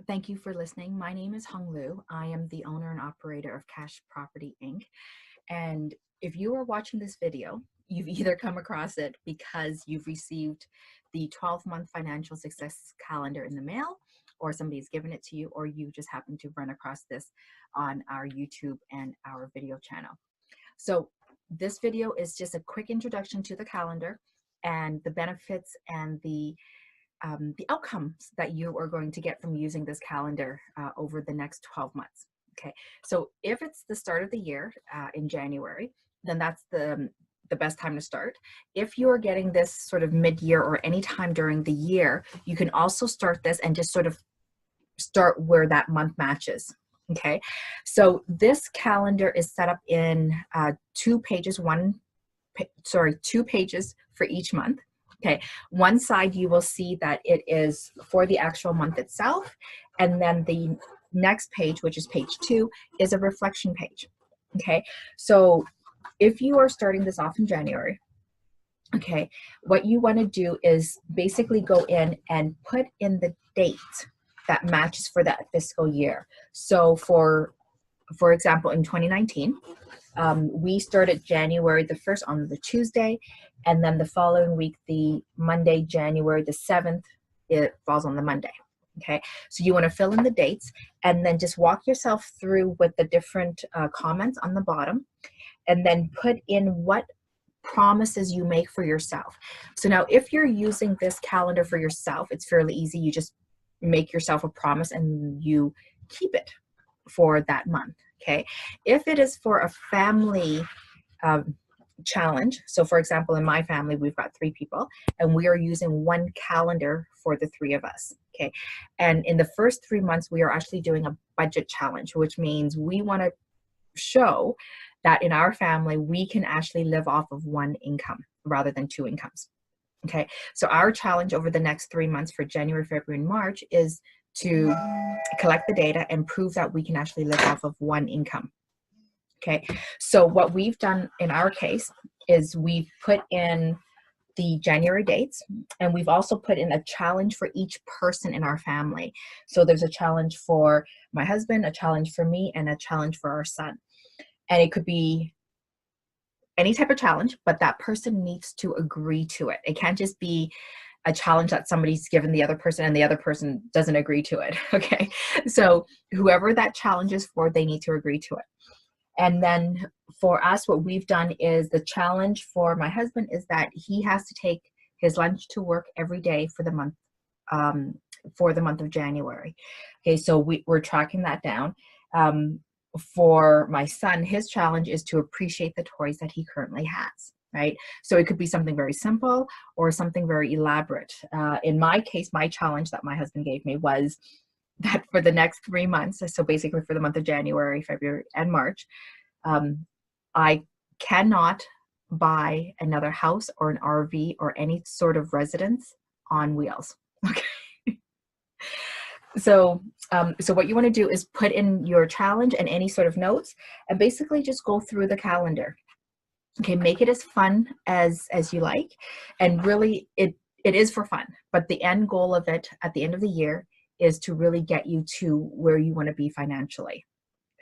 Thank you for listening. My name is Hung Lu. I am the owner and operator of Cash Property Inc. And if you are watching this video, you've either come across it because you've received the 12-month financial success calendar in the mail, or somebody's given it to you, or you just happen to run across this on our YouTube and our video channel. So this video is just a quick introduction to the calendar and the benefits and the outcomes that you are going to get from using this calendar over the next 12 months. Okay, so if it's the start of the year in January, then that's the best time to start. If you're getting this sort of mid-year or any time during the year, you can also start this and just sort of start where that month matches. Okay, so this calendar is set up in two pages for each month. Okay, one side you will see that it is for the actual month itself, and then the next page, which is page 2, is a reflection page. Okay, so if you are starting this off in January, okay, what you want to do is basically go in and put in the date that matches for that fiscal year. So for example, in 2019, we started January the 1st on the Tuesday, and then the following week, the Monday, January the 7th, it falls on the Monday. Okay, so you want to fill in the dates and then just walk yourself through with the different comments on the bottom, and then put in what promises you make for yourself. So now if you're using this calendar for yourself, it's fairly easy. You just make yourself a promise and you keep it for that month. Okay, if it is for a family challenge, so for example, in my family, we've got 3 people and we are using one calendar for the 3 of us. Okay, and in the first 3 months, we are actually doing a budget challenge, which means we want to show that in our family, we can actually live off of one income rather than 2 incomes. Okay, so our challenge over the next 3 months for January, February, and March is to collect the data and prove that we can actually live off of one income. Okay, so what we've done in our case is we've put in the January dates, and we've also put in a challenge for each person in our family. So there's a challenge for my husband, a challenge for me, and a challenge for our son. And it could be any type of challenge, but that person needs to agree to it. It can't just be a challenge that somebody's given the other person and the other person doesn't agree to it. Okay, so whoever that challenge is for, they need to agree to it. And then for us, what we've done is the challenge for my husband is that he has to take his lunch to work every day for the month of January. Okay, so we're tracking that down. For my son, his challenge is to appreciate the toys that he currently has, right? So it could be something very simple or something very elaborate. In my case, my challenge that my husband gave me was that for the next 3 months, so basically for the month of January, February, and March, I cannot buy another house or an RV or any sort of residence on wheels. Okay. So what you want to do is put in your challenge and any sort of notes and basically just go through the calendar. Okay, make it as fun as you like. And really it is for fun, but the end goal of it at the end of the year is to really get you to where you want to be financially.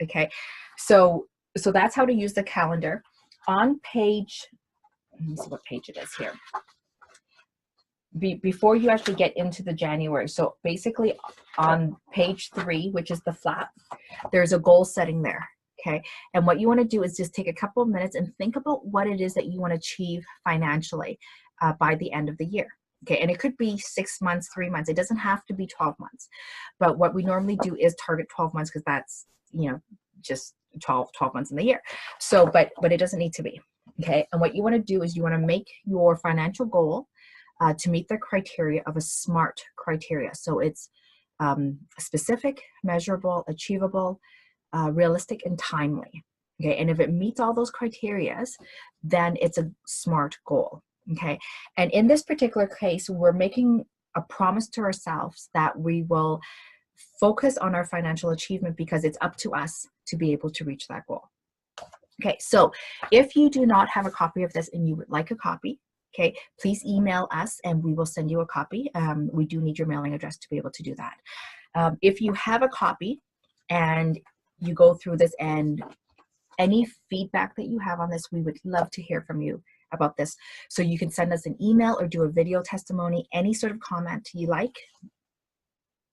Okay, so that's how to use the calendar. On page, let me see what page it is here. Before you actually get into the January, so basically on page 3, which is the flap, there's a goal setting there. Okay, and what you want to do is just take a couple of minutes and think about what it is that you want to achieve financially by the end of the year. Okay, and it could be 6 months, 3 months. It doesn't have to be 12 months. But what we normally do is target 12 months because that's, just 12 months in the year. So, but it doesn't need to be. Okay, and what you want to do is you want to make your financial goal to meet the criteria of a SMART criteria. So it's specific, measurable, achievable, realistic, and timely. Okay, and if it meets all those criteria, then it's a SMART goal. Okay, and in this particular case, we're making a promise to ourselves that we will focus on our financial achievement because it's up to us to be able to reach that goal. Okay, so if you do not have a copy of this and you would like a copy, okay, please email us and we will send you a copy. We do need your mailing address to be able to do that. If you have a copy and you go through this, and any feedback that you have on this, we would love to hear from you about this. So you can send us an email or do a video testimony, any sort of comment you like,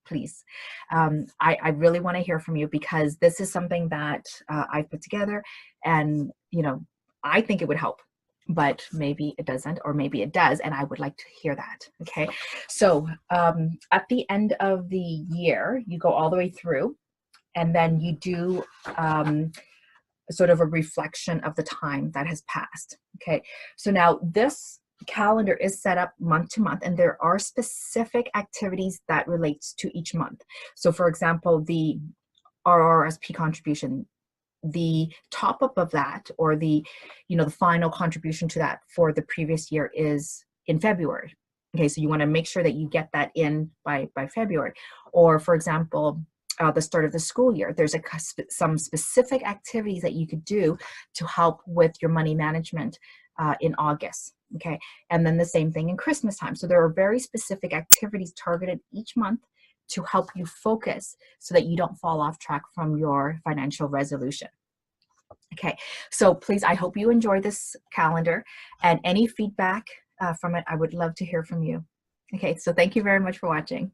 please. I really want to hear from you, because this is something that I've put together, and I think it would help, but maybe it doesn't, or maybe it does, and I would like to hear that. Okay, so at the end of the year, you go all the way through, and then you do sort of a reflection of the time that has passed. Okay, so now this calendar is set up month to month, and there are specific activities that relates to each month. So for example, the RRSP contribution, the top up of that, or the the final contribution to that for the previous year is in February. Okay, so you want to make sure that you get that in by February. Or for example, the start of the school year, there's some specific activities that you could do to help with your money management in August. Okay, and then the same thing in Christmas time. So there are very specific activities targeted each month to help you focus, so that you don't fall off track from your financial resolution. Okay, so please, I hope you enjoy this calendar, and any feedback from it, I would love to hear from you. Okay, so thank you very much for watching.